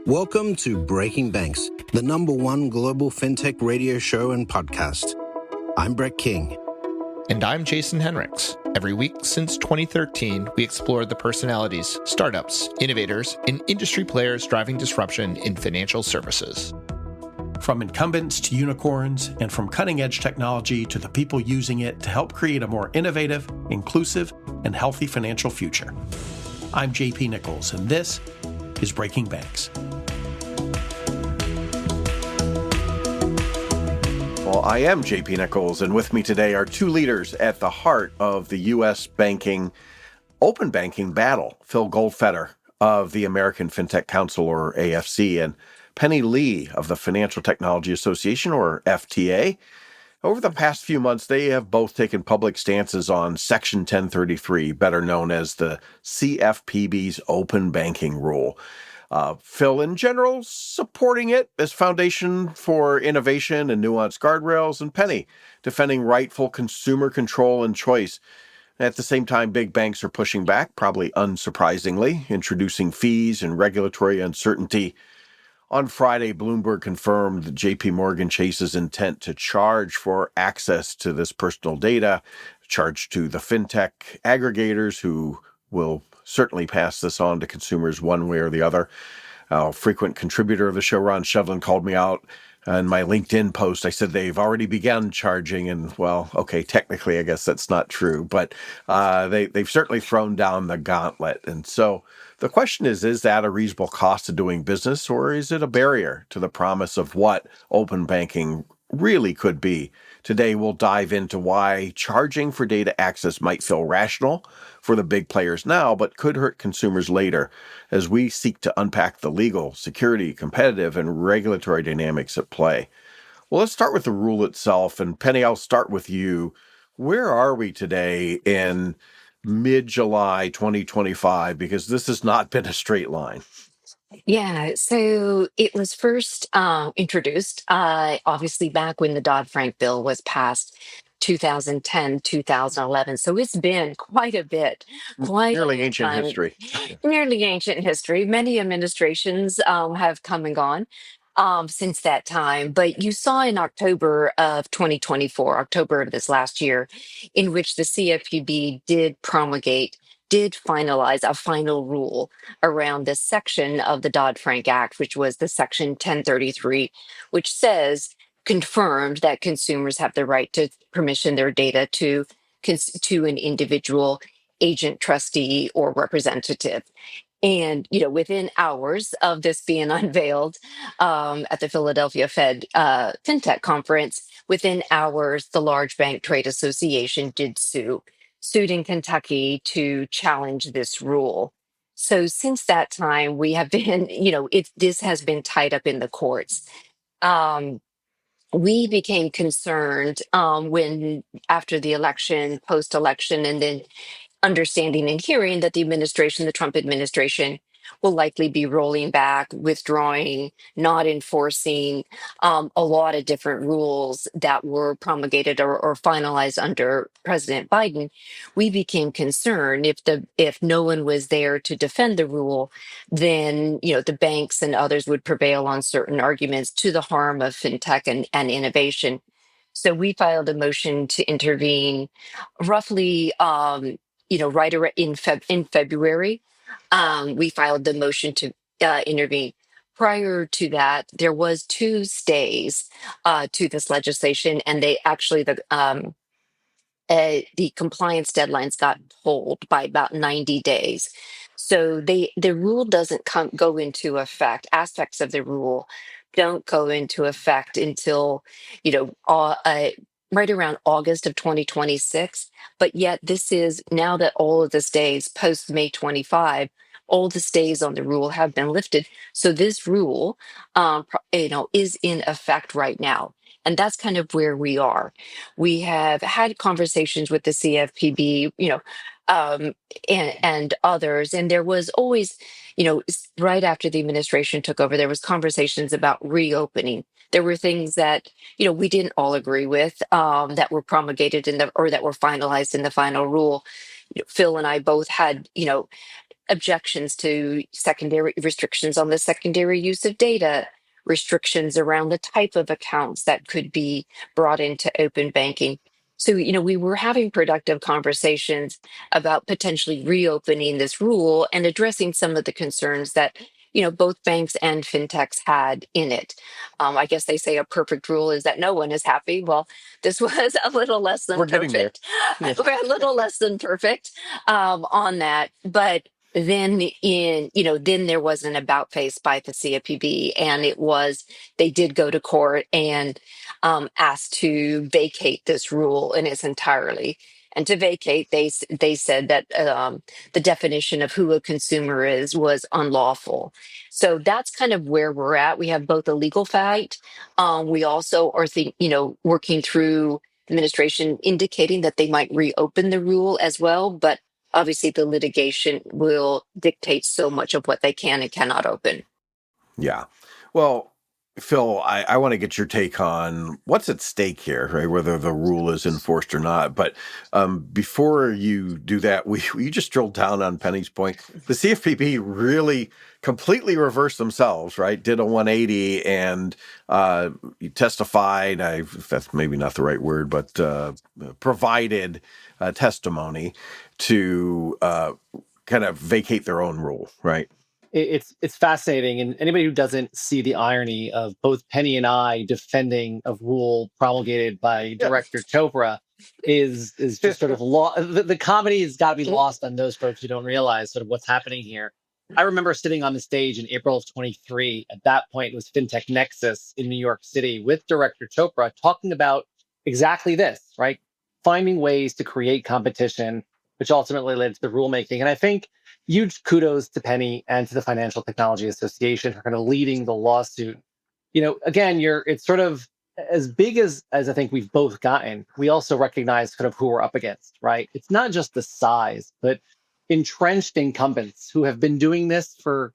Welcome to Breaking Banks, the #1 global fintech radio show and podcast. I'm Brett King. And I'm Jason Henricks. Every week since 2013, we explore the personalities, startups, innovators, and industry players driving disruption in financial services. From incumbents to unicorns, and from cutting-edge technology to the people using it to help create a more innovative, inclusive, and healthy financial future. I'm JP Nicols, and this is Breaking Banks. Well, I am JP Nicols, and with me today are two leaders at the heart of the U.S. banking, open banking battle. Phil Goldfeder of the American Fintech Council, or AFC, and Penny Lee of the Financial Technology Association, or FTA. Over the past few months, they have both taken public stances on Section 1033, better known as the CFPB's open banking rule. Phil, in general, supporting it as foundation for innovation and nuanced guardrails, and Penny defending rightful consumer control and choice. At the same time, big banks are pushing back, probably unsurprisingly, introducing fees and regulatory uncertainty. On Friday, Bloomberg confirmed JPMorgan Chase's intent to charge for access to this personal data, charge to the fintech aggregators who will certainly pass this on to consumers one way or the other. A frequent contributor of the show, Ron Shevlin, called me out in my LinkedIn post. I said they've already begun charging, and well, okay, technically, I guess that's not true, but they've certainly thrown down the gauntlet. And so the question is that a reasonable cost of doing business, or is it a barrier to the promise of what open banking really could be? Today, we'll dive into why charging for data access might feel rational for the big players now, but could hurt consumers later, as we seek to unpack the legal, security, competitive, and regulatory dynamics at play. Well, let's start with the rule itself. And Penny, I'll start with you. Where are we today in mid-July 2025? Because this has not been a straight line. Yeah, so it was first introduced, obviously, back when the Dodd-Frank bill was passed, 2010, 2011. So it's been quite a bit, quite a Nearly long ancient time, history. nearly ancient history. Many administrations have come and gone since that time. But you saw in October of 2024, October of this last year, in which the CFPB did finalize a final rule around this section of the Dodd-Frank Act, which was the Section 1033, which confirmed that consumers have the right to permission their data to an individual agent, trustee, or representative. And, within hours of this being unveiled at the Philadelphia Fed FinTech conference, within hours, the Large Bank Trade Association sued in Kentucky to challenge this rule. So since that time, we have been, this has been tied up in the courts. We became concerned when, after the election, post-election, and then understanding and hearing that the Trump administration, will likely be rolling back, withdrawing, not enforcing a lot of different rules that were promulgated or finalized under President Biden. We became concerned if no one was there to defend the rule, then the banks and others would prevail on certain arguments to the harm of fintech and innovation. So we filed a motion to intervene roughly right around in February. We filed the motion to intervene. Prior to that, there was 2 stays to this legislation, and they actually the compliance deadlines got pulled by about 90 days. So the rule doesn't go into effect. Aspects of the rule don't go into effect until right around August of 2026. But yet this is now that all of the stays post May 25, all the stays on the rule have been lifted. So this rule, is in effect right now. And that's kind of where we are. We have had conversations with the CFPB, and others. And there was always, right after the administration took over, there was conversations about reopening. There were things that, we didn't all agree with that were promulgated or that were finalized in the final rule. Phil and I both had, objections to secondary restrictions on the secondary use of data, restrictions around the type of accounts that could be brought into open banking. So, we were having productive conversations about potentially reopening this rule and addressing some of the concerns that, both banks and fintechs had in it. I guess they say a perfect rule is that no one is happy. Well, this was a little less than We're getting there. perfect. Yeah. We're a little less than perfect on that. But then there was an about face by the CFPB, and they did go to court and asked to vacate this rule in its entirety. And to vacate, they said that the definition of who a consumer is was unlawful. So that's kind of where we're at. We have both a legal fight. We also are working through administration indicating that they might reopen the rule as well, but obviously the litigation will dictate so much of what they can and cannot open. Yeah. Well, Phil, I want to get your take on what's at stake here, right? Whether the rule is enforced or not. But before you do that, we just drilled down on Penny's point. The CFPB really completely reversed themselves, right? Did a 180 and testified. That's maybe not the right word, but provided testimony to kind of vacate their own rule, right? It's fascinating, and anybody who doesn't see the irony of both Penny and I defending a rule promulgated by Director Chopra is just sort of the comedy has got to be lost on those folks who don't realize sort of what's happening here. I remember sitting on the stage in April of 23. At that point, it was FinTech Nexus in New York City with Director Chopra talking about exactly this, right? Finding ways to create competition, which ultimately led to the rulemaking. And I think huge kudos to Penny and to the Financial Technology Association for kind of leading the lawsuit. Again, it's sort of as big as I think we've both gotten. We also recognize kind of who we're up against, right? It's not just the size, but entrenched incumbents who have been doing this for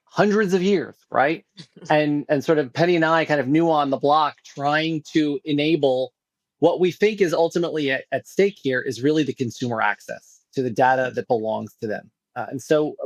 hundreds of years, right? and sort of Penny and I kind of new on the block trying to enable what we think is ultimately at stake here is really the consumer access to the data that belongs to them. And so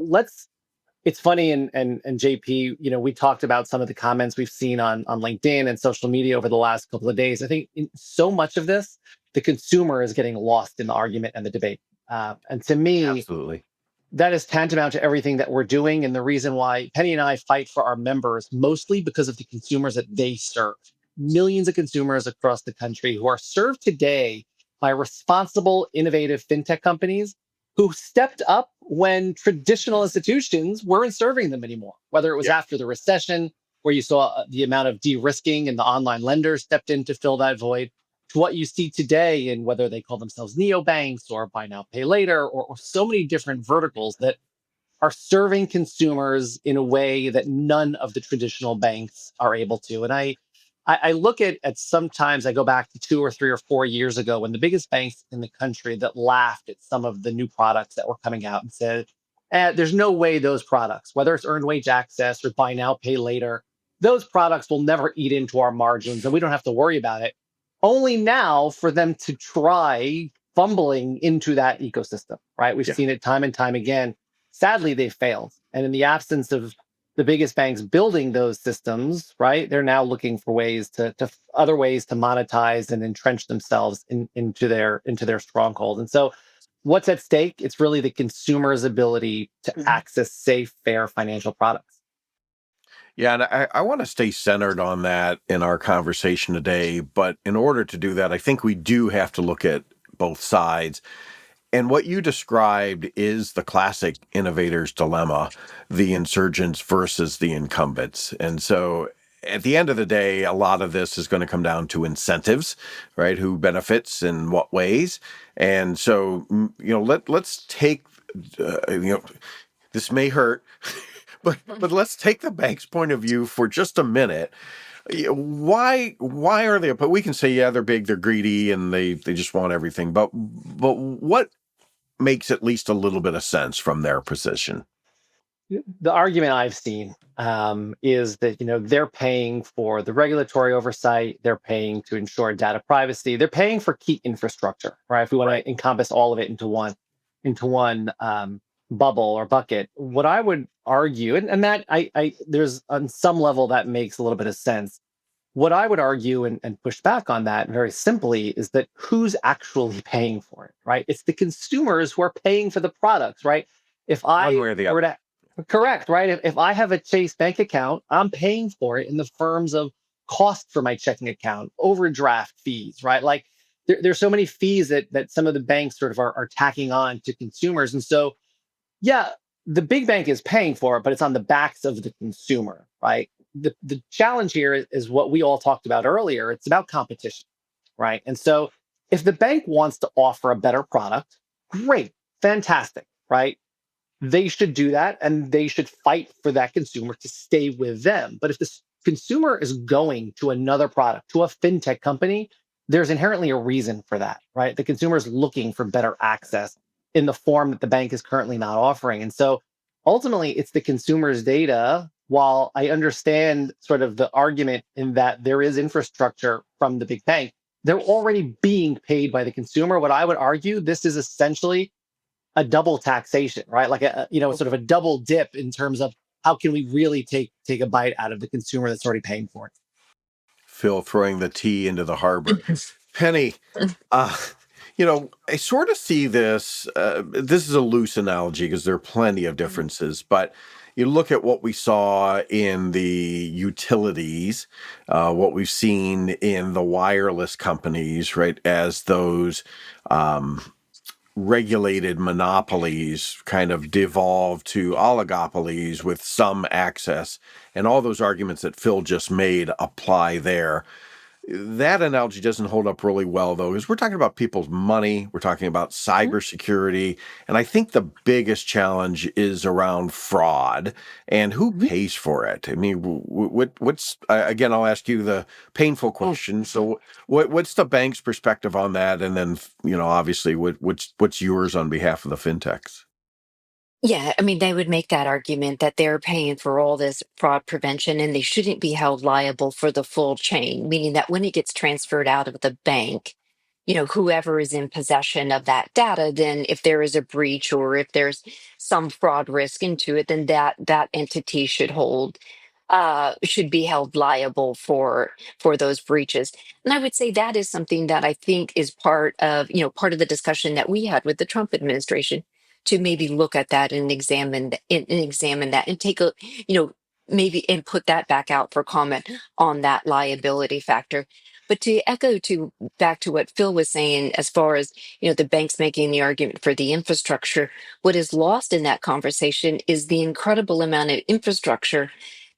it's funny, and JP, we talked about some of the comments we've seen on LinkedIn and social media over the last couple of days. I think in so much of this, the consumer is getting lost in the argument and the debate. And to me, Absolutely. that is tantamount to everything that we're doing. And the reason why Penny and I fight for our members, mostly because of the consumers that they serve. Millions of consumers across the country who are served today by responsible, innovative fintech companies who stepped up when traditional institutions weren't serving them anymore, whether it was after the recession, where you saw the amount of de-risking and the online lenders stepped in to fill that void, to what you see today in whether they call themselves neobanks or buy now, pay later, or so many different verticals that are serving consumers in a way that none of the traditional banks are able to. And I look at sometimes I go back to 2 or 3 or 4 years ago when the biggest banks in the country that laughed at some of the new products that were coming out and said, there's no way those products, whether it's earned wage access or buy now, pay later, those products will never eat into our margins and we don't have to worry about it. Only now for them to try fumbling into that ecosystem, right? We've seen it time and time again. Sadly, they failed. And in the absence of the biggest banks building those systems, right, they're now looking for ways to other ways to monetize and entrench themselves into their stronghold. And so what's at stake? It's really the consumer's ability to access safe, fair financial products. Yeah, and I want to stay centered on that in our conversation today. But in order to do that, I think we do have to look at both sides. And what you described is the classic innovator's dilemma, the insurgents versus the incumbents. And so at the end of the day, a lot of this is going to come down to incentives, right? Who benefits in what ways. And so, let's take, this may hurt, but let's take the bank's point of view for just a minute. Why are they? But we can say, they're big, they're greedy, and they just want everything. But what makes at least a little bit of sense from their position? The argument I've seen is that they're paying for the regulatory oversight, they're paying to ensure data privacy, they're paying for key infrastructure, right? If we want to encompass all of it into one bubble or bucket, what I would argue, and that I there's on some level that makes a little bit of sense. What I would argue and push back on that very simply is that who's actually paying for it, right? It's the consumers who are paying for the products, right? If One I way or the were other. to, correct, right? If I have a Chase bank account, I'm paying for it in the terms of cost for my checking account, overdraft fees, right? Like there's so many fees that some of the banks sort of are tacking on to consumers. And so yeah, the big bank is paying for it, but it's on the backs of the consumer, right? The challenge here is what we all talked about earlier. It's about competition, right? And so if the bank wants to offer a better product, great, fantastic, right? They should do that and they should fight for that consumer to stay with them. But if the consumer is going to another product, to a fintech company, there's inherently a reason for that, right? The consumer is looking for better access in the form that the bank is currently not offering. And so ultimately, it's the consumer's data. While I understand sort of the argument in that there is infrastructure from the big bank, they're already being paid by the consumer. What I would argue, this is essentially a double taxation, right? Like sort of a double dip in terms of how can we really take a bite out of the consumer that's already paying for it. Phil throwing the tea into the harbor. Penny, uh, I sort of see this. This is a loose analogy because there are plenty of differences, but you look at what we saw in the utilities, what we've seen in the wireless companies, right, as those regulated monopolies kind of devolve to oligopolies with some access, and all those arguments that Phil just made apply there. That analogy doesn't hold up really well, though, because we're talking about people's money. We're talking about cybersecurity. And I think the biggest challenge is around fraud and who pays for it. I mean, what's, again, I'll ask you the painful question. So what's the bank's perspective on that? And then, obviously, what's yours on behalf of the fintechs? Yeah, I mean, they would make that argument that they're paying for all this fraud prevention and they shouldn't be held liable for the full chain, meaning that when it gets transferred out of the bank, whoever is in possession of that data, then if there is a breach or if there's some fraud risk into it, then that entity should be held liable for those breaches. And I would say that is something that I think is part of the discussion that we had with the Trump administration to maybe look at that and examine that and take a maybe and put that back out for comment on that liability factor. But to echo to back to what Phil was saying, as far as the banks making the argument for the infrastructure, what is lost in that conversation is the incredible amount of infrastructure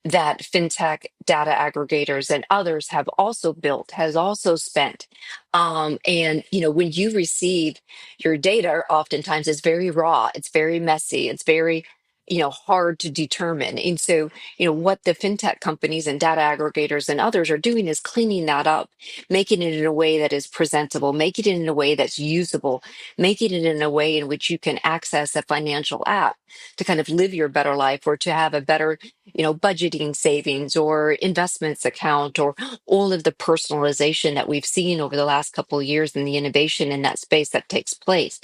that fintech data aggregators and others have also built, has also spent. And when you receive your data, oftentimes it's very raw, it's very messy, it's very hard to determine. And so what the fintech companies and data aggregators and others are doing is cleaning that up, making it in a way that is presentable, making it in a way that's usable, making it in a way in which you can access a financial app to kind of live your better life or to have a better budgeting savings or investments account, or all of the personalization that we've seen over the last couple of years and the innovation in that space that takes place.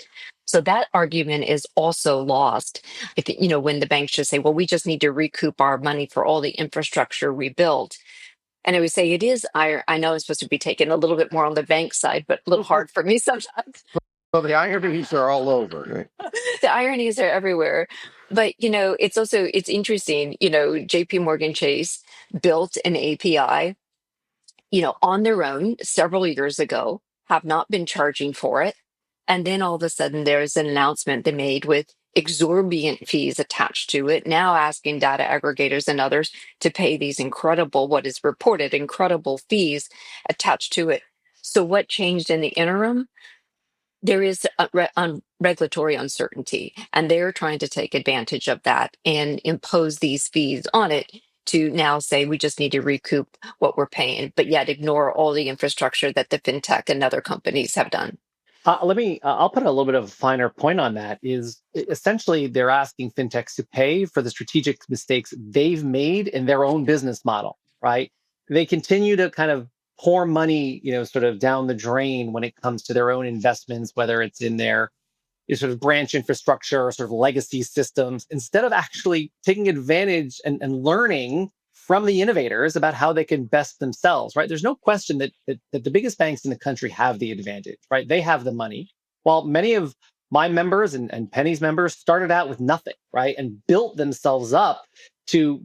So that argument is also lost. I think, when the banks just say, well, we just need to recoup our money for all the infrastructure we built. And I would say I know I'm supposed to be taken a little bit more on the bank side, but a little hard for me sometimes. Well, the ironies are all over, right? The ironies are everywhere. But it's interesting, JP Morgan Chase built an API, on their own several years ago, have not been charging for it. And then all of a sudden there's an announcement they made with exorbitant fees attached to it, now asking data aggregators and others to pay these what is reported incredible fees attached to it. So what changed in the interim? There is regulatory uncertainty, and they're trying to take advantage of that and impose these fees on it to now say we just need to recoup what we're paying, but yet ignore all the infrastructure that the fintech and other companies have done. I'll put a little bit of a finer point on that. Is essentially they're asking fintechs to pay for the strategic mistakes they've made in their own business model, right? They continue to kind of pour money, sort of down the drain when it comes to their own investments, whether it's in their sort of branch infrastructure or sort of legacy systems, instead of actually taking advantage and learning from the innovators about how they can best themselves, right? There's no question that the biggest banks in the country have the advantage, right? They have the money, while many of my members and Penny's members started out with nothing, right? And built themselves up to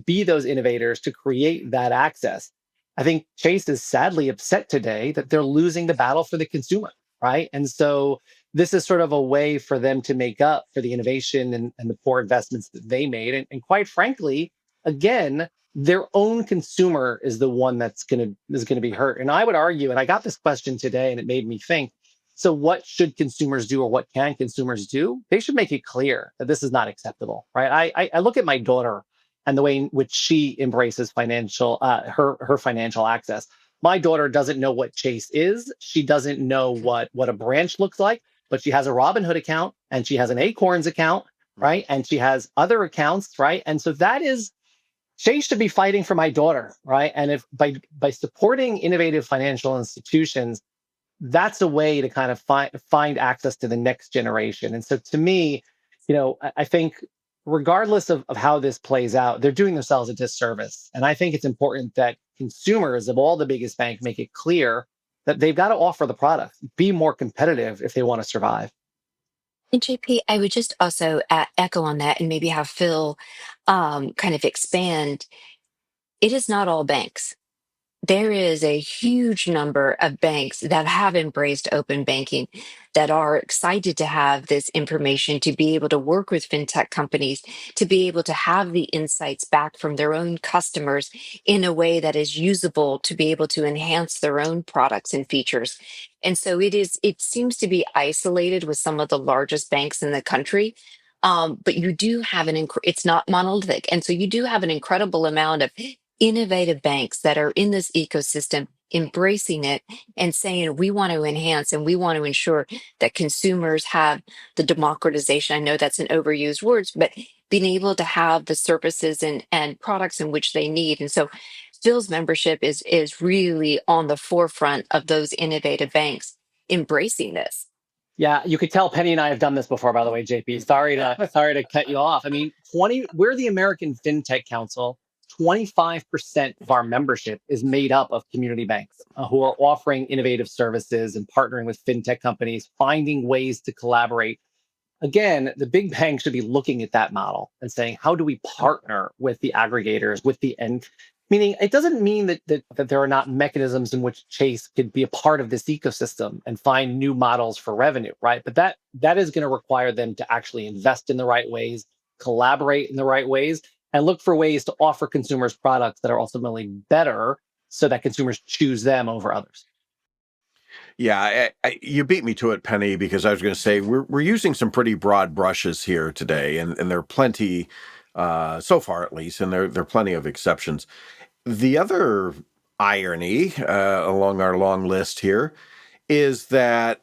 be those innovators, to create that access. I think Chase is sadly upset today that they're losing the battle for the consumer, right? And so this is sort of a way for them to make up for the innovation and the poor investments that they made. And quite frankly, again, their own consumer is the one that's gonna be hurt. And I would argue, and I got this question today, and it made me think. So, what should consumers do, or what can consumers do? They should make it clear that this is not acceptable, right? I look at my daughter and the way in which she embraces her financial access. My daughter doesn't know what Chase is. She doesn't know what a branch looks like, but she has a Robinhood account and she has an Acorns account, right? And she has other accounts, right? And so that is Chase should be fighting for my daughter, right? And if by supporting innovative financial institutions, that's a way to kind of find access to the next generation. And so to me, I think regardless of how this plays out, they're doing themselves a disservice. And I think it's important that consumers of all the biggest banks make it clear that they've got to offer the product, be more competitive if they want to survive. And JP, I would just also echo on that and maybe have Phil kind of expand. It is not all banks. There is a huge number of banks that have embraced open banking, that are excited to have this information, to be able to work with fintech companies, to be able to have the insights back from their own customers in a way that is usable to be able to enhance their own products and features. And so it seems to be isolated with some of the largest banks in the country. But you do have it's not monolithic. And so you do have an incredible amount of innovative banks that are in this ecosystem embracing it and saying we want to enhance and we want to ensure that consumers have the democratization. I know that's an overused word, but being able to have the services and products in which they need. And so Phil's membership is really on the forefront of those innovative banks embracing this. Yeah, you could tell Penny and I have done this before, by the way, JP. Sorry to cut you off. I mean, we're the American Fintech Council. 25% of our membership is made up of community banks who are offering innovative services and partnering with fintech companies, finding ways to collaborate. Again, the big banks should be looking at that model and saying, how do we partner with the aggregators, with the end? Meaning, it doesn't mean that there are not mechanisms in which Chase could be a part of this ecosystem and find new models for revenue, right? But that is going to require them to actually invest in the right ways, collaborate in the right ways, and look for ways to offer consumers products that are ultimately better so that consumers choose them over others. Yeah, you beat me to it, Penny, because I was going to say we're using some pretty broad brushes here today, and there are plenty, so far at least, and there are plenty of exceptions. The other irony along our long list here is that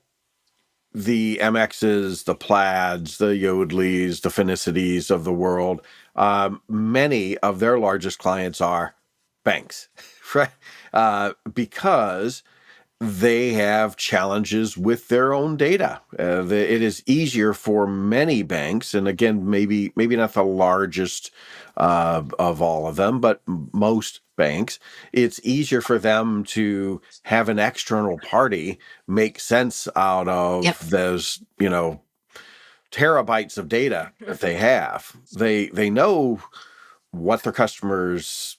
the MXs, the Plaids, the Yodleys, the Finicities of the world, many of their largest clients are banks, right? Because they have challenges with their own data. It is easier for many banks, and again, maybe not the largest of all of them, but most banks, it's easier for them to have an external party make sense out of Yep. those, terabytes of data that they have. They know what their customers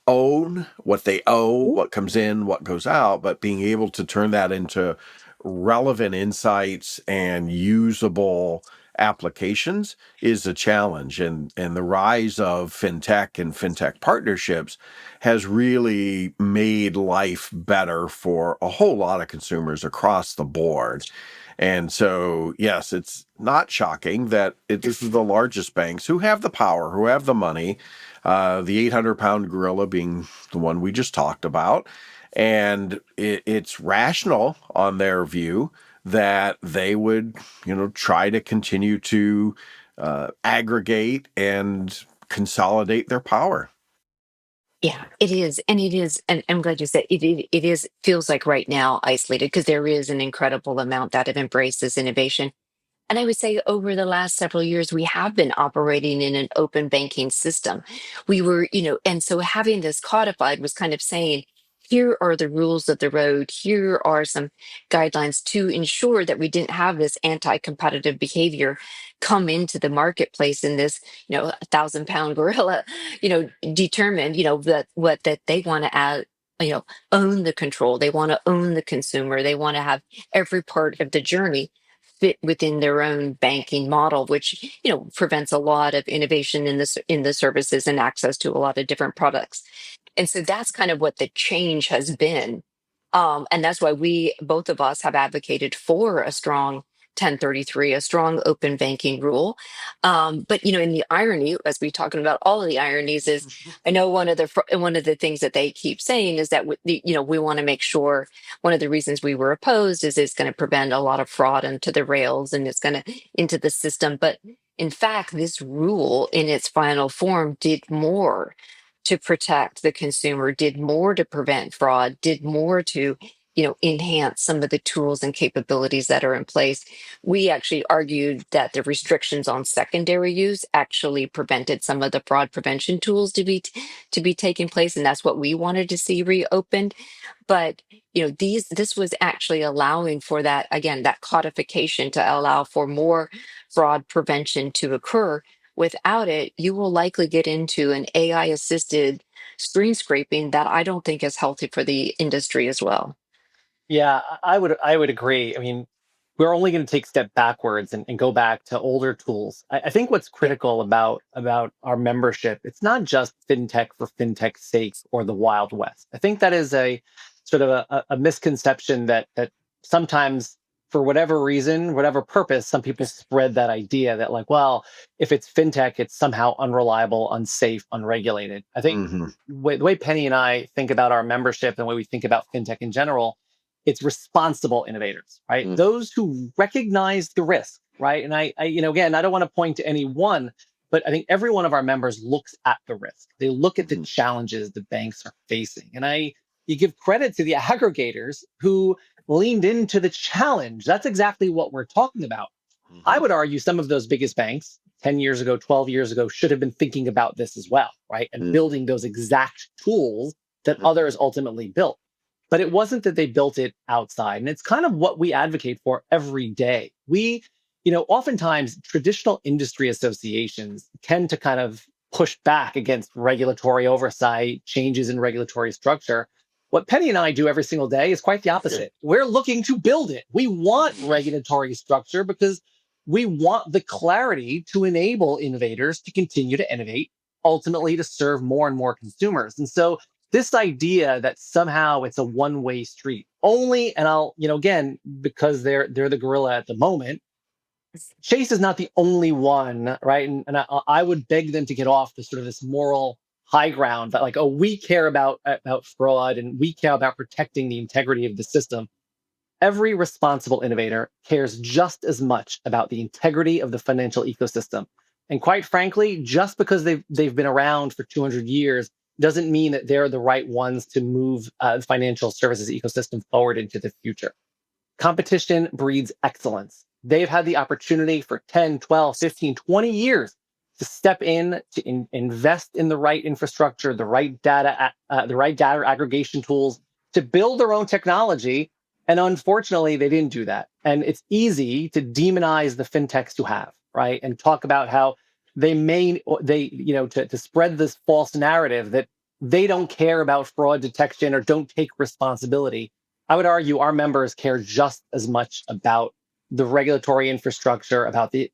own, what they owe, what comes in, what goes out, but being able to turn that into relevant insights and usable applications is a challenge. And the rise of fintech and fintech partnerships has really made life better for a whole lot of consumers across the board. And so, yes, it's not shocking that this is the largest banks who have the power, who have the money, the 800-pound gorilla being the one we just talked about. And it's rational on their view that they would, try to continue to aggregate and consolidate their power. Yeah, it is. And it is. And I'm glad you said it is, feels like right now isolated because there is an incredible amount that have embraced this innovation. And I would say over the last several years, we have been operating in an open banking system. We were, and so having this codified was kind of saying, here are the rules of the road. Here are some guidelines to ensure that we didn't have this anti-competitive behavior come into the marketplace in this, 1,000-pound gorilla, determined, that what that they want to add, own the control. They want to own the consumer. They want to have every part of the journey fit within their own banking model, which prevents a lot of innovation in the services and access to a lot of different products. And so that's kind of what the change has been. And that's why we, both of us, have advocated for a strong 1033, a strong open banking rule. But in the irony, as we're talking about all of the ironies, is I know one of the things that they keep saying is that we want to make sure one of the reasons we were opposed is it's going to prevent a lot of fraud into the rails and it's going to into the system. But in fact, this rule in its final form did more to protect the consumer, did more to prevent fraud, did more to enhance some of the tools and capabilities that are in place. We actually argued that the restrictions on secondary use actually prevented some of the fraud prevention tools to be taking place, and that's what we wanted to see reopened. But this was actually allowing for that, again, that codification to allow for more fraud prevention to occur. Without it, you will likely get into an AI assisted screen scraping that I don't think is healthy for the industry as well. Yeah, I would agree. I mean, we're only going to take a step backwards and go back to older tools. I think what's critical about our membership, it's not just fintech for fintech's sake or the Wild West. I think that is a sort of a misconception that sometimes for whatever reason, whatever purpose, some people spread that idea that like, well, if it's fintech, it's somehow unreliable, unsafe, unregulated. I think Hmm. the way Penny and I think about our membership and the way we think about fintech in general, it's responsible innovators, right? Mm. Those who recognize the risk, right? And again, I don't want to point to any one, but I think every one of our members looks at the risk. They look at the Mhm. challenges the banks are facing. And you give credit to the aggregators who leaned into the challenge. That's exactly what we're talking about. I Mhm. would argue some of those biggest banks 10 years ago, 12 years ago should have been thinking about this as well, right? And Mm. building those exact tools that Mhm. others ultimately built. But it wasn't that they built it outside. And it's kind of what we advocate for every day. Oftentimes traditional industry associations tend to kind of push back against regulatory oversight, changes in regulatory structure. What Penny and I do every single day is quite the opposite. We're looking to build it. We want regulatory structure because we want the clarity to enable innovators to continue to innovate, ultimately to serve more and more consumers. And so this idea that somehow it's a one-way street only, and again, because they're the gorilla at the moment, Chase is not the only one, right? And I would beg them to get off the sort of this moral high ground that like, oh, we care about fraud and we care about protecting the integrity of the system. Every responsible innovator cares just as much about the integrity of the financial ecosystem. And quite frankly, just because they've been around for 200 years doesn't mean that they're the right ones to move the financial services ecosystem forward into the future. Competition breeds excellence. They've had the opportunity for 10, 12, 15, 20 years to step in, to invest in the right infrastructure, the right data aggregation tools, to build their own technology. And unfortunately, they didn't do that. And it's easy to demonize the fintechs who have, right? And talk about how to spread this false narrative that they don't care about fraud detection or don't take responsibility. I would argue our members care just as much about the regulatory infrastructure, about the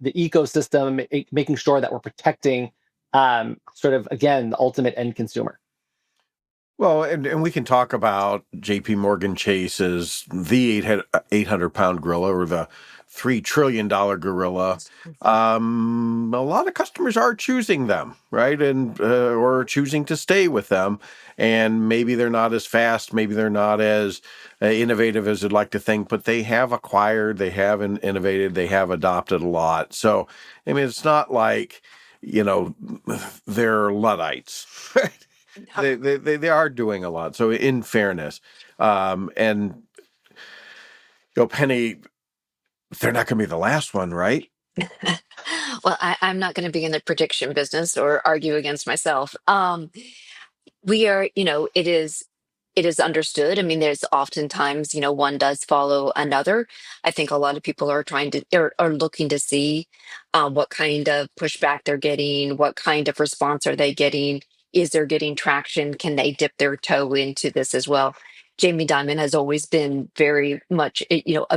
ecosystem, making sure that we're protecting sort of again the ultimate end consumer. Well, and we can talk about JPMorgan Chase as the 800-pound gorilla or the $3 trillion gorilla. A lot of customers are choosing them, right? And or choosing to stay with them. And maybe they're not as fast, maybe they're not as innovative as they'd like to think, but they have acquired, they have innovated, they have adopted a lot. So, I mean, it's not like they're Luddites. They are doing a lot. So in fairness, and Penny, they're not going to be the last one, right? Well, I'm not going to be in the prediction business or argue against myself. We are, it is understood. I mean, there's oftentimes, one does follow another. I think a lot of people are trying to are looking to see what kind of pushback they're getting, what kind of response are they getting, is there getting traction, can they dip their toe into this as well. Jamie Dimon has always been very much,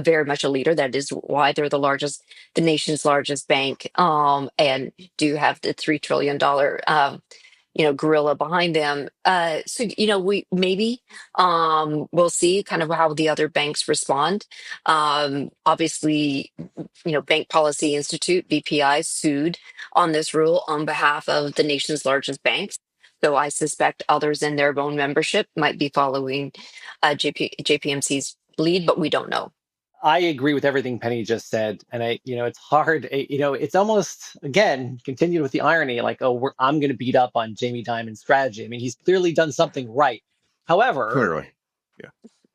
very much a leader. That is why they're the nation's largest bank, and do have the $3 trillion gorilla behind them. So we maybe we'll see kind of how the other banks respond. Obviously, Bank Policy Institute (BPI) sued on this rule on behalf of the nation's largest banks. So I suspect others in their own membership might be following JPMC's lead, but we don't know. I agree with everything Penny just said. And it's hard, it's almost, again, continued with the irony, like, oh, I'm going to beat up on Jamie Dimon's strategy. I mean, he's clearly done something right. However, clearly, yeah.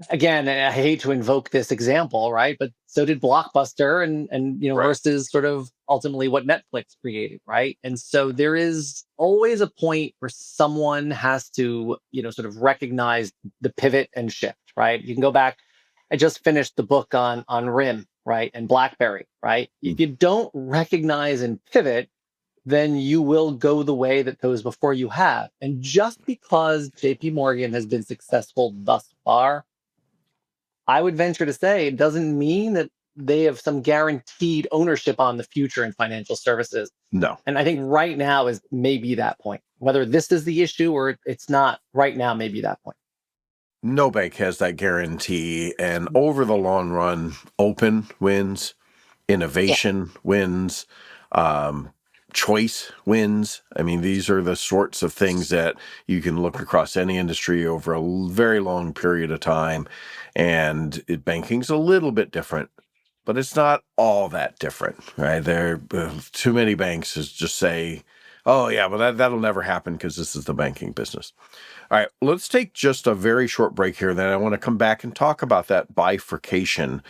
Again, I hate to invoke this example, right? But so did Blockbuster and Right. versus sort of ultimately what Netflix created, right? And so there is always a point where someone has to, sort of recognize the pivot and shift, right? You can go back. I just finished the book on RIM, right? And BlackBerry, right? If you don't recognize and pivot, then you will go the way that those before you have. And just because JP Morgan has been successful thus far, I would venture to say it doesn't mean that they have some guaranteed ownership on the future in financial services. No. And I think right now is maybe that point. Whether this is the issue or it's not, right now may be that point. No bank has that guarantee. And over the long run, open wins, innovation wins, choice wins. I mean, these are the sorts of things that you can look across any industry over a very long period of time. And banking's a little bit different, but it's not all that different, right? There, too many banks is just say, oh yeah, well that'll never happen because this is the banking business. All right, let's take just a very short break here. Then I want to come back and talk about that bifurcation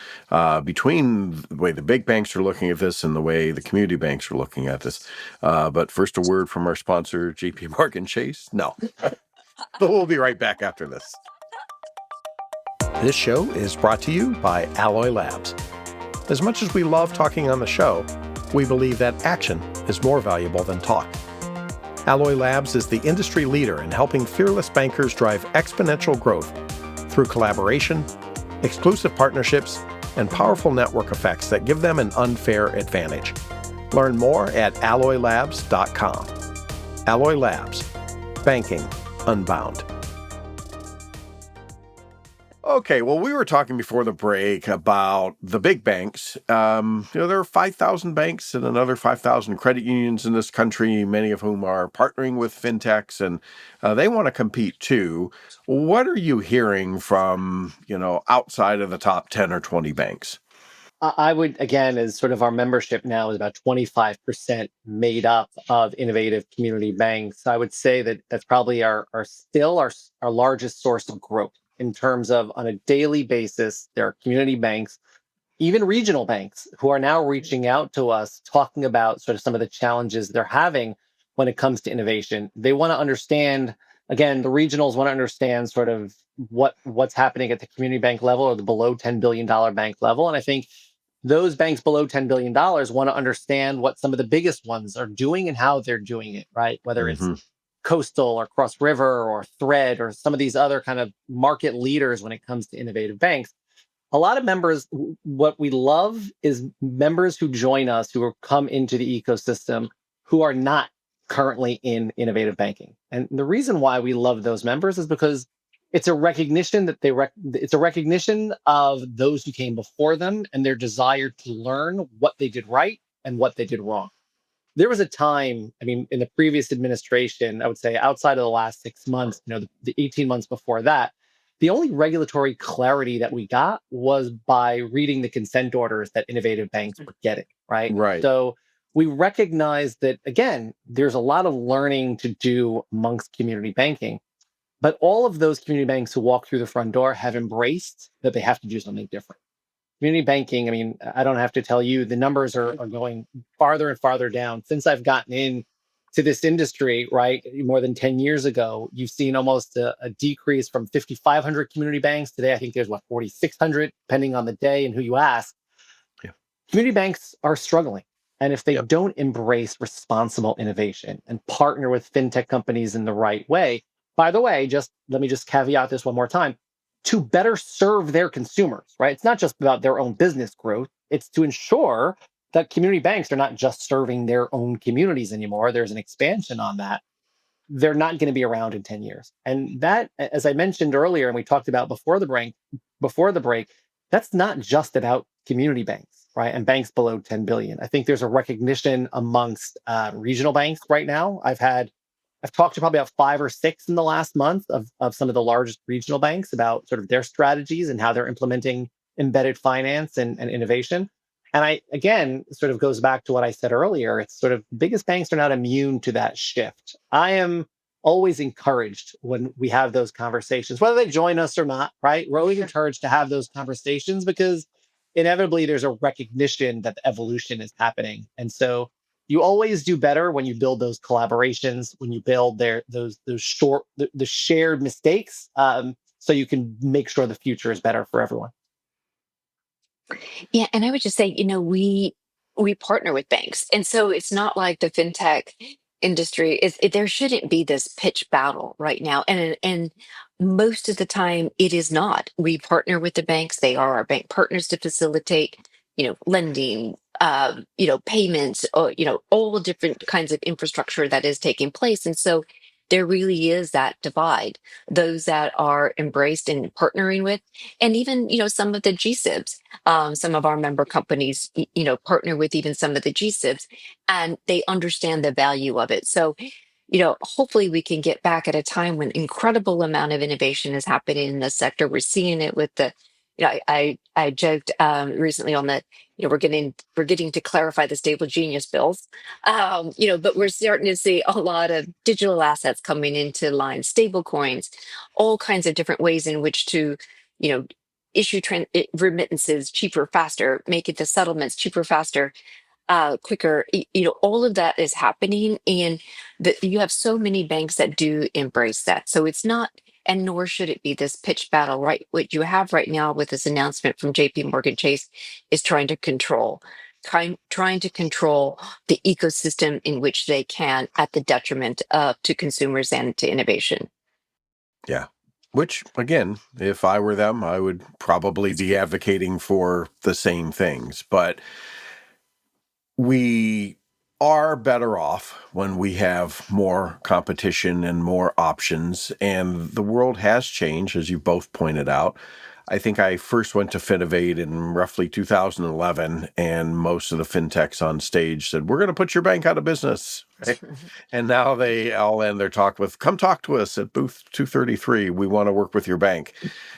between the way the big banks are looking at this and the way the community banks are looking at this. But first, a word from our sponsor, JPMorgan Chase. No, but we'll be right back after this. This show is brought to you by Alloy Labs. As much as we love talking on the show, we believe that action is more valuable than talk. Alloy Labs is the industry leader in helping fearless bankers drive exponential growth through collaboration, exclusive partnerships, and powerful network effects that give them an unfair advantage. Learn more at alloylabs.com. Alloy Labs, banking unbound. Okay, well, we were talking before the break about the big banks. There are 5,000 banks and another 5,000 credit unions in this country, many of whom are partnering with fintechs, and they want to compete too. What are you hearing from, outside of the top 10 or 20 banks? I would, again, as sort of our membership now is about 25% made up of innovative community banks. I would say that that's probably still our largest source of growth. In terms of on a daily basis, there are community banks, even regional banks, who are now reaching out to us, talking about sort of some of the challenges they're having when it comes to innovation. They want to understand, again, the regionals want to understand sort of what's happening at the community bank level or the below $10 billion bank level. And I think those banks below $10 billion want to understand what some of the biggest ones are doing and how they're doing it, right? Whether it's Coastal or Cross River or Thread or some of these other kind of market leaders when it comes to innovative banks. A lot of members, what we love is members who join us, who come into the ecosystem, who are not currently in innovative banking. And the reason why we love those members is because it's a recognition that it's a recognition of those who came before them and their desire to learn what they did right and what they did wrong. There was a time, in the previous administration, I would say outside of the last 6 months, the 18 months before that, the only regulatory clarity that we got was by reading the consent orders that innovative banks were getting, right? Right. So we recognize that, again, there's a lot of learning to do amongst community banking. But all of those community banks who walk through the front door have embraced that they have to do something different. Community banking, I mean, I don't have to tell you, the numbers are going farther and farther down. Since I've gotten in to this industry, right, more than 10 years ago, you've seen almost a decrease from 5,500 community banks. Today, I think there's, 4,600, depending on the day and who you ask. Yeah. Community banks are struggling. And if they Yep. don't embrace responsible innovation and partner with fintech companies in the right way, by the way, let me just caveat this one more time, to better serve their consumers, right? It's not just about their own business growth. It's to ensure that community banks are not just serving their own communities anymore. There's an expansion on that. They're not going to be around in 10 years. And that, as I mentioned earlier, and we talked about before the break, that's not just about community banks, right? And banks below 10 billion. I think there's a recognition amongst regional banks right now. I've talked to probably about 5 or 6 in the last month of some of the largest regional banks about sort of their strategies and how they're implementing embedded finance and innovation. And again, sort of goes back to what I said earlier. It's sort of biggest banks are not immune to that shift. I am always encouraged when we have those conversations, whether they join us or not, right? We're always encouraged to have those conversations because inevitably there's a recognition that the evolution is happening. And so you always do better when you build those collaborations, when you build those the shared mistakes, so you can make sure the future is better for everyone. Yeah, and I would just say, we partner with banks, and so it's not like the fintech industry there shouldn't be this pitch battle right now, and most of the time it is not. We partner with the banks; they are our bank partners to facilitate, lending, payments, or all the different kinds of infrastructure that is taking place, and so there really is that divide. Those that are embraced and partnering with, and even some of the GSIBs, some of our member companies, partner with even some of the GSIBs, and they understand the value of it. So, hopefully we can get back at a time when incredible amount of innovation is happening in the sector. We're seeing it with I joked recently on that, we're getting to clarify the stable genius bills, but we're starting to see a lot of digital assets coming into line, stable coins, all kinds of different ways in which to, you know, remittances cheaper, faster, make it the settlements cheaper, faster, quicker. All of that is happening, and you have so many banks that do embrace that. So it's not, and nor should it be this pitch battle, right? What you have right now with this announcement from JP Morgan Chase is trying to control the ecosystem in which they can at the detriment of to consumers and to innovation. Yeah. Which, again, if I were them, I would probably be advocating for the same things. But we are better off when we have more competition and more options. And the world has changed, as you both pointed out. I think I first went to Finovate in roughly 2011, and most of the fintechs on stage said, "We're going to put your bank out of business." Right? And now they all end their talk with, "Come talk to us at booth 233. We want to work with your bank."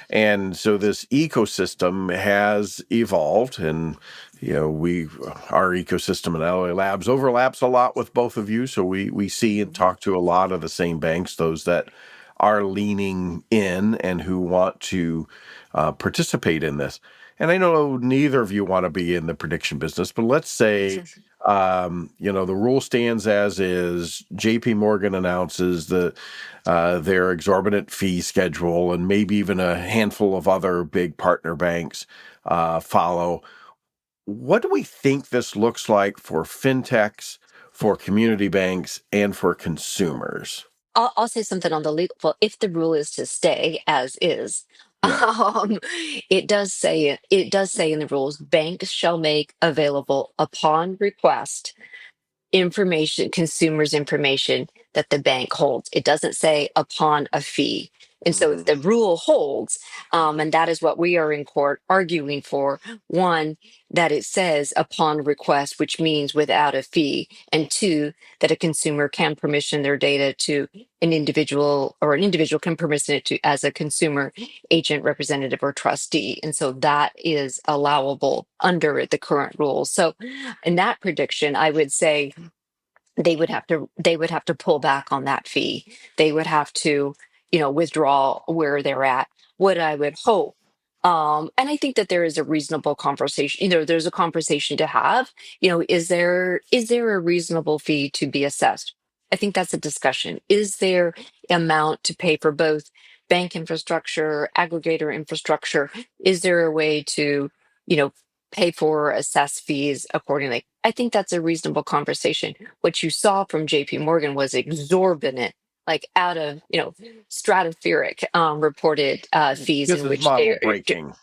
And so this ecosystem has evolved, and our ecosystem at LA Labs overlaps a lot with both of you. So we see and talk to a lot of the same banks, those that are leaning in and who want to participate in this. And I know neither of you want to be in the prediction business, but let's say, the rule stands as is. JP Morgan announces their exorbitant fee schedule, and maybe even a handful of other big partner banks follow. What do we think this looks like for fintechs, for community banks, and for consumers? I'll say something on the legal. Well, if the rule is to stay as is, Yeah. it does say in the rules, banks shall make available upon request consumers' information that the bank holds. It doesn't say upon a fee. And so if the rule holds, and that is what we are in court arguing for. One, that it says upon request, which means without a fee. And two, that a consumer can permission their data to an individual, or an individual can permission it to as a consumer agent, representative, or trustee. And so that is allowable under the current rules. So in that prediction, I would say they would have to pull back on that fee. They would have to, withdraw where they're at. What I would hope, and I think that there is a reasonable conversation, there's a conversation to have, is there a reasonable fee to be assessed? I think that's a discussion. Is there amount to pay for both bank infrastructure, aggregator infrastructure? Is there a way to, you know, pay for assess fees accordingly? I think that's a reasonable conversation. What you saw from JP Morgan was exorbitant, like out of, stratospheric reported fees This in is which model they're breaking.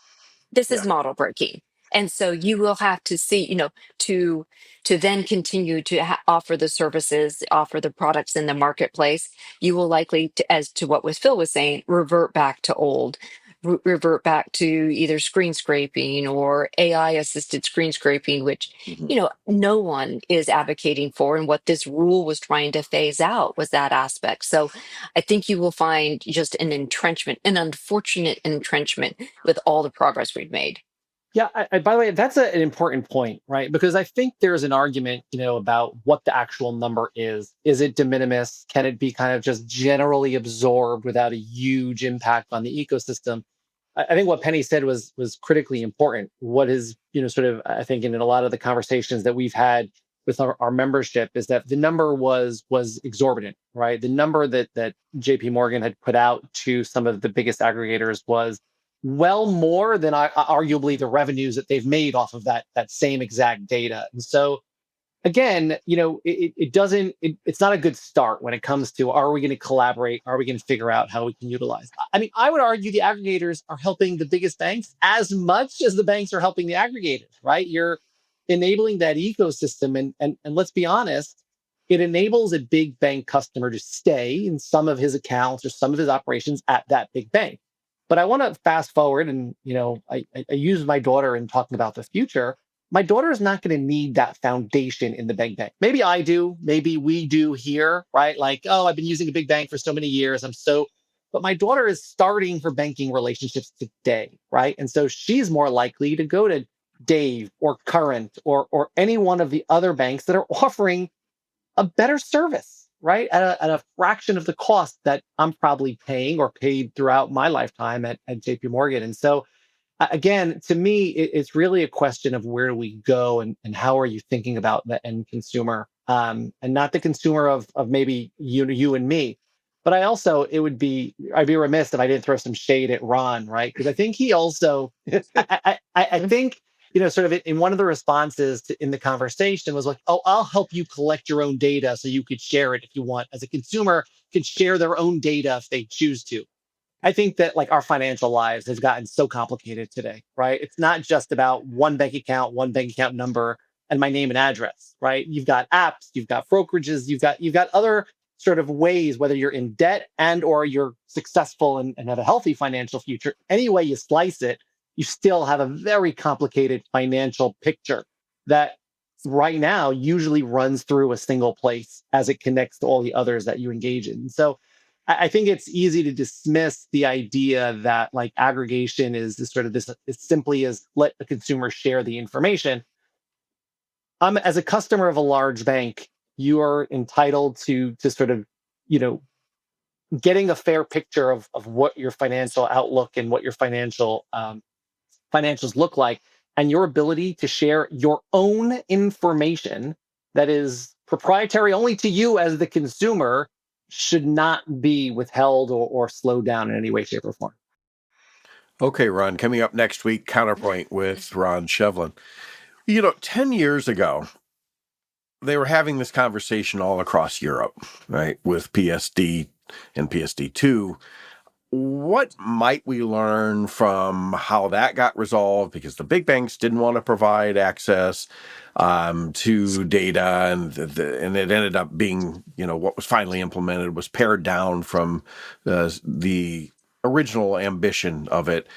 this Yeah. is model breaking. And so you will have to see, to then continue to offer the services, offer the products in the marketplace. You will likely, as to what was Phil was saying, revert back to old, revert back to either screen scraping or AI assisted screen scraping, which no one is advocating for. And what this rule was trying to phase out was that aspect. So I think you will find just an entrenchment, an unfortunate entrenchment with all the progress we've made. Yeah, by the way, that's an important point, right? Because I think there's an argument, about what the actual number is. Is it de minimis? Can it be kind of just generally absorbed without a huge impact on the ecosystem? I think what Penny said was critically important. What is, sort of, I think in a lot of the conversations that we've had with our membership is that the number was exorbitant, right? The number that JP Morgan had put out to some of the biggest aggregators was well more than arguably the revenues that they've made off of that same exact data. And so again, it's not a good start when it comes to, are we going to collaborate? Are we going to figure out how we can utilize? I mean, I would argue the aggregators are helping the biggest banks as much as the banks are helping the aggregators, right? You're enabling that ecosystem. And let's be honest, it enables a big bank customer to stay in some of his accounts or some of his operations at that big bank. But I want to fast forward, and I use my daughter in talking about the future. My daughter is not going to need that foundation in the big bank. Maybe I do, maybe we do here, right? Like, oh, I've been using a big bank for so many years. But my daughter is starting her banking relationships today, right? And so she's more likely to go to Dave or Current or any one of the other banks that are offering a better service, right? At a fraction of the cost that I'm probably paying or paid throughout my lifetime at JP Morgan. And so, again, to me, it's really a question of where do we go and how are you thinking about the end consumer, and not the consumer of maybe you and me. But I'd be remiss if I didn't throw some shade at Ron, right? Because I think he also, I think, sort of in one of the responses in the conversation was like, oh, I'll help you collect your own data so you could share it if you want. As a consumer, can share their own data if they choose to. I think that like our financial lives has gotten so complicated today, right? It's not just about one bank account number, and my name and address, right? You've got apps, you've got brokerages, you've got other sort of ways, whether you're in debt and or you're successful and have a healthy financial future. Any way you slice it, you still have a very complicated financial picture that right now usually runs through a single place as it connects to all the others that you engage in. So I think it's easy to dismiss the idea that like aggregation is sort of this as simply as let the consumer share the information. As a customer of a large bank, you are entitled to sort of, getting a fair picture of what your financial outlook and what your financials look like, and your ability to share your own information that is proprietary only to you as the consumer should not be withheld or slowed down in any way, shape, or form. Okay, Ron, coming up next week, Counterpoint with Ron Shevlin. 10 years ago, they were having this conversation all across Europe, right, with PSD and PSD2. What might we learn from how that got resolved? Because the big banks didn't want to provide access to data, and it ended up being, what was finally implemented was pared down from the original ambition of it.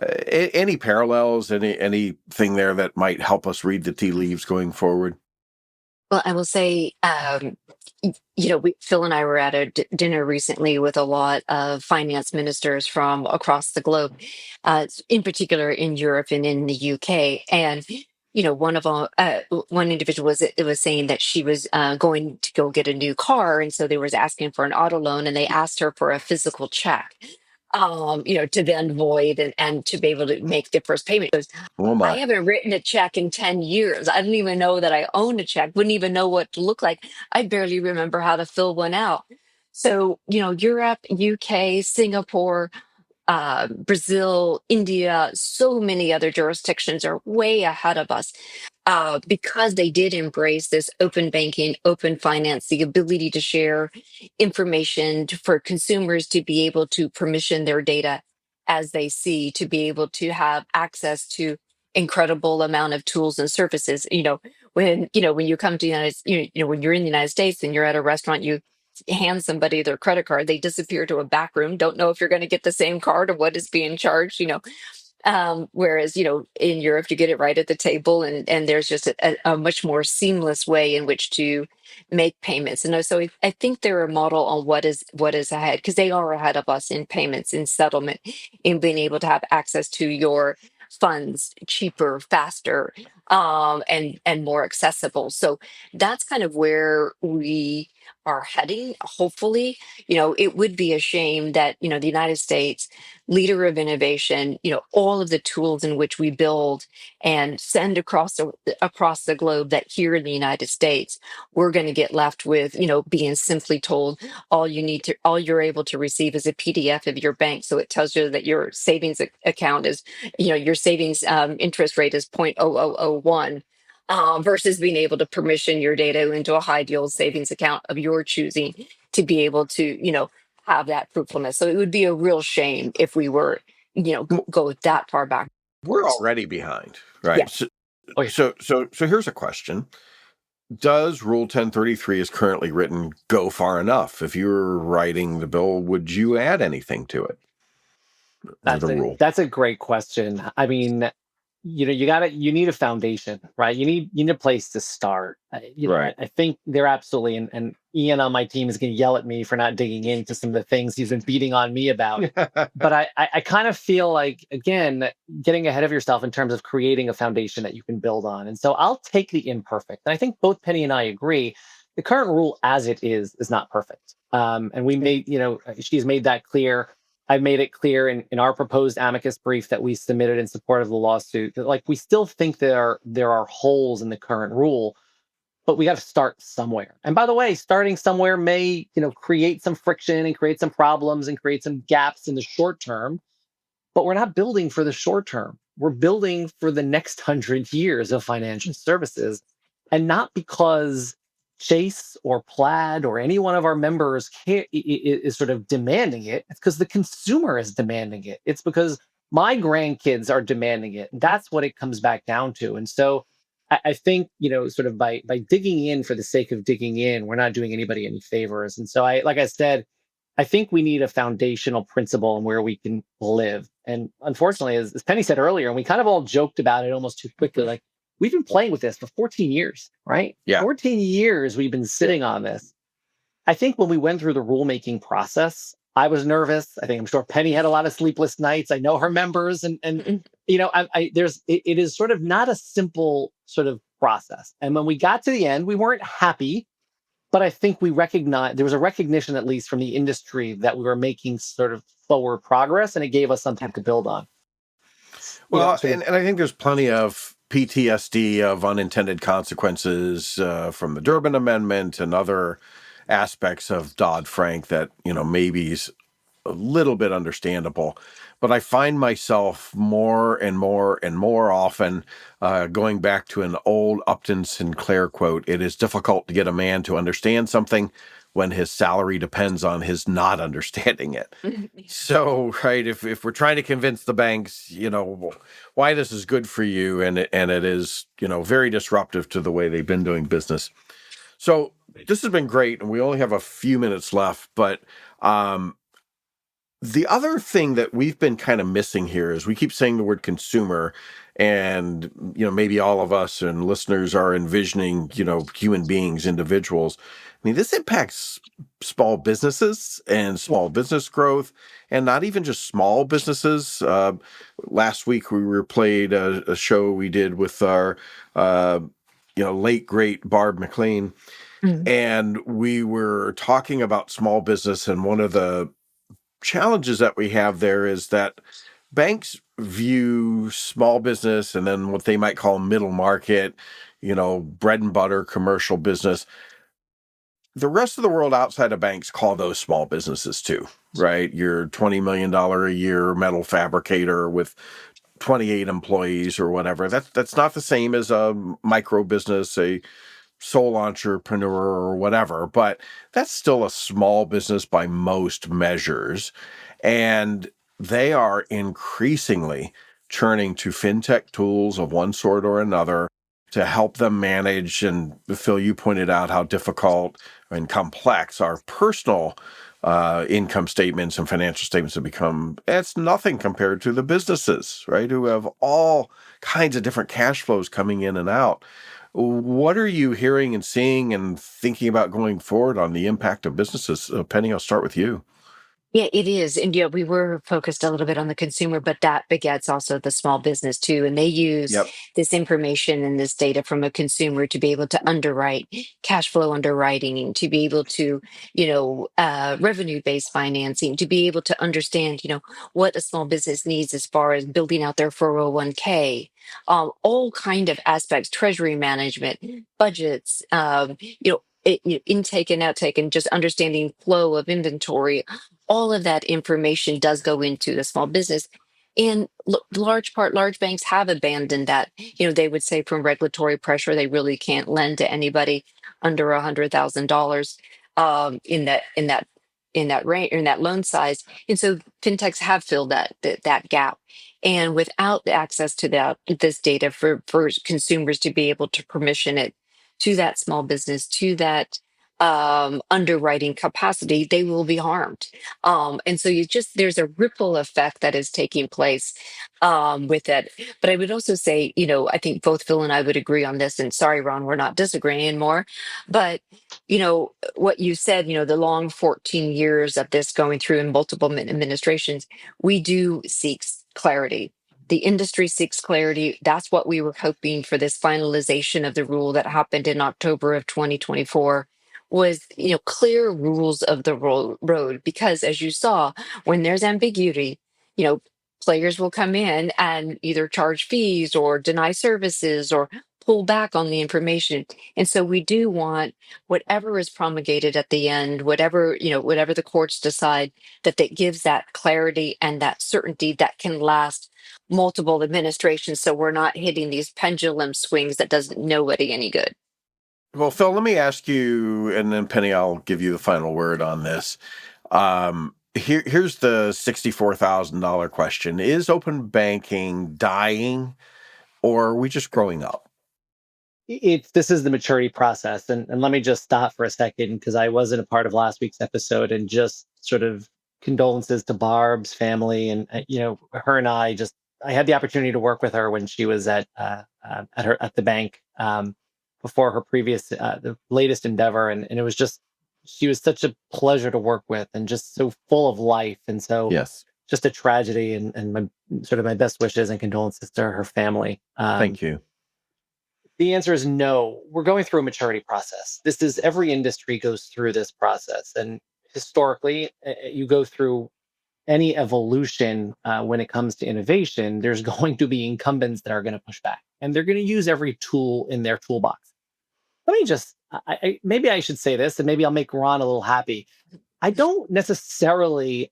Any parallels, anything there that might help us read the tea leaves going forward? Well, I will say, Phil and I were at a dinner recently with a lot of finance ministers from across the globe, in particular in Europe and in the UK. And one individual was saying that she was going to go get a new car, and so they was asking for an auto loan, and they asked her for a physical check, to then void and to be able to make the first payment. Oh I my. haven't written a check in 10 years. I don't even know that I own a check, wouldn't even know what to look like. I barely remember how to fill one out. So, Europe, UK, Singapore, Brazil, India, so many other jurisdictions are way ahead of us because they did embrace this open banking, open finance, the ability to share information for consumers to be able to permission their data as they see, to be able to have access to incredible amount of tools and services. When you come to the when you're in the United States and you're at a restaurant, you hand somebody their credit card, they disappear to a back room, don't know if you're going to get the same card or what is being charged. Whereas, in Europe, you get it right at the table, and there's just a much more seamless way in which to make payments. And so I think they're a model on what is ahead, because they are ahead of us in payments, in settlement, in being able to have access to your funds cheaper, faster, and more accessible. So that's kind of where we are heading, hopefully. It would be a shame that, the United States, leader of innovation, all of the tools in which we build and send across the globe, that here in the United States, we're going to get left with, being simply told all you're able to receive is a PDF of your bank. So it tells you that your savings account is, your savings interest rate is 0.0001. Versus being able to permission your data into a high yield savings account of your choosing, to be able to, have that fruitfulness. So it would be a real shame if we were, go that far back. We're already behind, right? Yeah. So, Oh, yeah. so here's a question. Does Rule 1033 as currently written go far enough? If you were writing the bill, would you add anything to it? That's a great question. I mean, you need a foundation, right? You need a place to start. Right. I think they're absolutely, and Ian on my team is going to yell at me for not digging into some of the things he's been beating on me about. But I kind of feel like, again, getting ahead of yourself in terms of creating a foundation that you can build on. And so I'll take the imperfect. And I think both Penny and I agree the current rule as it is not perfect. And we made, she's made that clear. I've made it clear in our proposed amicus brief that we submitted in support of the lawsuit that, like, we still think there are holes in the current rule, but we got to start somewhere. And by the way, starting somewhere may, create some friction and create some problems and create some gaps in the short term. But we're not building for the short term. We're building for the next 100 years of financial services, and not because Chase or Plaid or any one of our members is sort of demanding it. It's because the consumer is demanding it. It's because my grandkids are demanding it. That's what it comes back down to. And so I think, sort of by digging in for the sake of digging in, we're not doing anybody any favors. And so like I said, I think we need a foundational principle in where we can live. And unfortunately, as Penny said earlier, and we kind of all joked about it almost too quickly, like, we've been playing with this for 14 years, right? Yeah. 14 years we've been sitting on this. I think when we went through the rulemaking process, I was nervous. I'm sure Penny had a lot of sleepless nights. I know her members, and it is sort of not a simple sort of process. And when we got to the end, we weren't happy, but I think we recognized, there was a recognition, at least from the industry, that we were making sort of forward progress, and it gave us something to build on. Well, and I think there's plenty of PTSD of unintended consequences from the Durbin Amendment and other aspects of Dodd-Frank that, maybe is a little bit understandable. But I find myself more and more and more often going back to an old Upton Sinclair quote: "It is difficult to get a man to understand something when his salary depends on his not understanding it." So, right, if we're trying to convince the banks, why this is good for you, and it is, very disruptive to the way they've been doing business. So this has been great, and we only have a few minutes left, but The other thing that we've been kind of missing here is we keep saying the word consumer, and maybe all of us and listeners are envisioning human beings, individuals. I mean, this impacts small businesses and small business growth, and not even just small businesses. Last week we replayed a show we did with our late great Barb McLean, Mm. and we were talking about small business, and one of the challenges that we have there is that banks view small business and then what they might call middle market, bread and butter commercial business. The rest of the world outside of banks call those small businesses too, right? Your $20 million a year metal fabricator with 28 employees or whatever. That's not the same as a micro business, a sole entrepreneur or whatever, but that's still a small business by most measures. And they are increasingly turning to fintech tools of one sort or another to help them manage. And Phil, you pointed out how difficult and complex our personal income statements and financial statements have become. It's nothing compared to the businesses, right, who have all kinds of different cash flows coming in and out. What are you hearing and seeing and thinking about going forward on the impact of businesses? Penny, I'll start with you. Yeah, it is. And we were focused a little bit on the consumer, but that begets also the small business too. And they use Yep. this information and this data from a consumer to be able to underwrite cash flow underwriting, to be able to, revenue-based financing, to be able to understand, what a small business needs as far as building out their 401k, all kind of aspects, treasury management, budgets, intake and outtake, and just understanding flow of inventory. All of that information does go into the small business. And large part, large banks have abandoned that. They would say from regulatory pressure, they really can't lend to anybody under $100,000 in that range, in that loan size. And so fintechs have filled that gap. And without the access to this data for consumers to be able to permission it to that small business, to that underwriting capacity, they will be harmed. And so there's a ripple effect that is taking place with that. But I would also say, I think both Phil and I would agree on this. And sorry, Ron, we're not disagreeing anymore. But, what you said, the long 14 years of this going through in multiple administrations, we do seek clarity. The industry seeks clarity. That's what we were hoping for this finalization of the rule that happened in October of 2024 was, clear rules of the road. Because as you saw, when there's ambiguity, you know, players will come in and either charge fees or deny services or pull back on the information. And so we do want whatever is promulgated at the end, whatever the courts decide, that gives that clarity and that certainty that can last multiple administrations. So we're not hitting these pendulum swings that does nobody any good. Well, Phil, let me ask you, and then Penny, I'll give you the final word on this. Here's the $64,000 question. Is open banking dying, or are we just growing up? This is the maturity process. And let me just stop for a second because I wasn't a part of last week's episode, and just sort of condolences to Barb's family. And, her and I had the opportunity to work with her when she was at the bank before her previous, the latest endeavor. And it was she was such a pleasure to work with and just so full of life. And so Yes. just a tragedy, and my best wishes and condolences to her family. Thank you. The answer is no. We're going through a maturity process. Every industry goes through this process. And historically, you go through any evolution when it comes to innovation, there's going to be incumbents that are going to push back, and they're going to use every tool in their toolbox. Let me just, maybe I should say this, and maybe I'll make Ron a little happy. I don't necessarily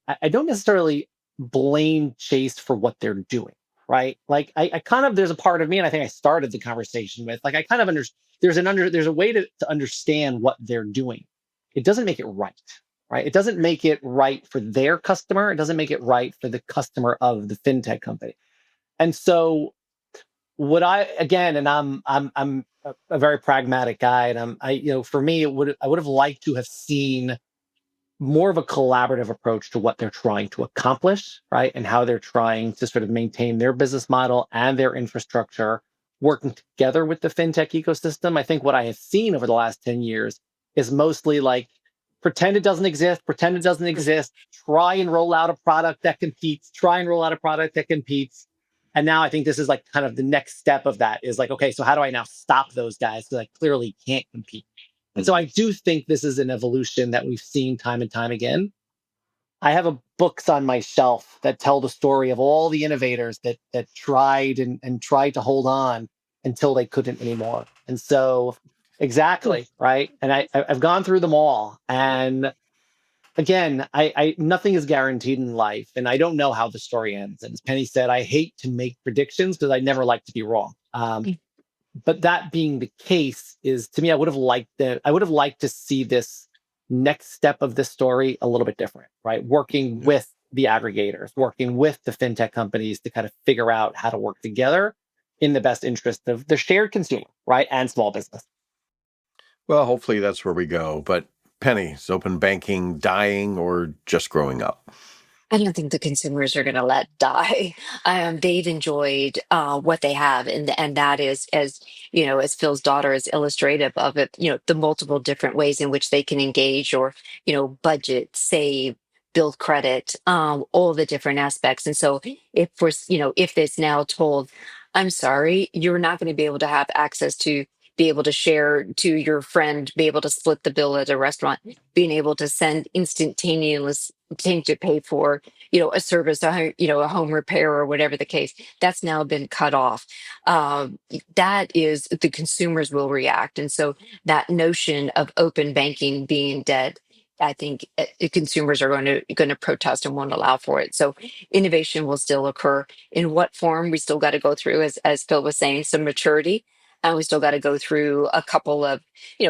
blame Chase for what they're doing, right? Like I kind of, there's a part of me, and I think I started the conversation with, like, I kind of there's a way to understand what they're doing. It doesn't make it right, right? It doesn't make it right for their customer. It doesn't make it right for the customer of the fintech company. And so what I'm a very pragmatic guy, and for me, I would have liked to have seen more of a collaborative approach to what they're trying to accomplish, right? And how they're trying to sort of maintain their business model and their infrastructure, working together with the fintech ecosystem. I think what I have seen over the last 10 years is mostly like, pretend it doesn't exist, try and roll out a product that competes, And now I think this is like kind of the next step of that is like, okay, so how do I now stop those guys? Because I clearly can't compete. And so I do think this is an evolution that we've seen time and time again. I have books on my shelf that tell the story of all the innovators that tried and tried to hold on until they couldn't anymore. And so, exactly, right? And I've gone through them all. And again, I nothing is guaranteed in life, and I don't know how the story ends. And as Penny said, I hate to make predictions because I never like to be wrong. But that being the case, is to me, I would have liked to see this next step of this story a little bit different, right? Working with the aggregators, working with the fintech companies to kind of figure out how to work together in the best interest of the shared consumer, right? And small business. Well, hopefully that's where we go. But Penny, is open banking dying or just growing up? I don't think the consumers are going to let die. They've enjoyed what they have, and that is, as you know, as Phil's daughter is illustrative of it. You know, the multiple different ways in which they can engage, or budget, save, build credit, all the different aspects. And so, if it's now told, I'm sorry, you're not going to be able to have access to be able to share to your friend, be able to split the bill at a restaurant, being able to send instantaneous thing to pay for, a service, a home repair or whatever the case, that's now been cut off. That is, the consumers will react. And so that notion of open banking being dead, I think consumers are going to protest and won't allow for it. So innovation will still occur. In what form, we still got to go through, as Phil was saying, some maturity. And we still got to go through a couple of,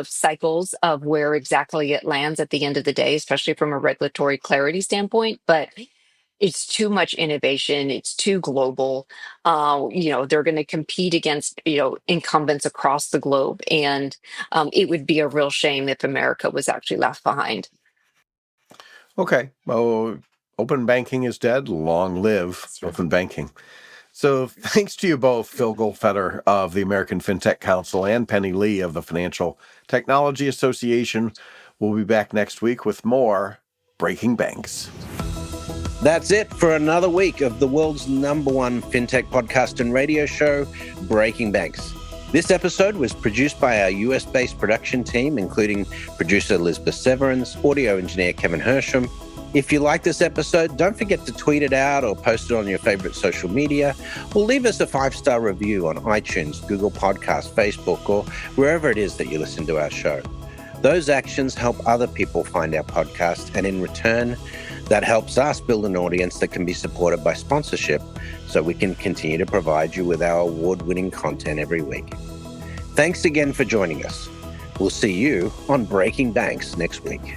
cycles of where exactly it lands at the end of the day, especially from a regulatory clarity standpoint. But it's too much innovation. It's too global. They're going to compete against, incumbents across the globe. And it would be a real shame if America was actually left behind. Okay. Well, open banking is dead. Long live open banking. So thanks to you both, Phil Goldfeder of the American Fintech Council and Penny Lee of the Financial Technology Association. We'll be back next week with more Breaking Banks. That's it for another week of the world's #1 fintech podcast and radio show, Breaking Banks. This episode was produced by our US-based production team, including producer Elizabeth Severance, audio engineer Kevin Hersham. If you like this episode, don't forget to tweet it out or post it on your favorite social media, or leave us a 5-star review on iTunes, Google Podcasts, Facebook, or wherever it is that you listen to our show. Those actions help other people find our podcast, and in return, that helps us build an audience that can be supported by sponsorship, so we can continue to provide you with our award-winning content every week. Thanks again for joining us. We'll see you on Breaking Banks next week.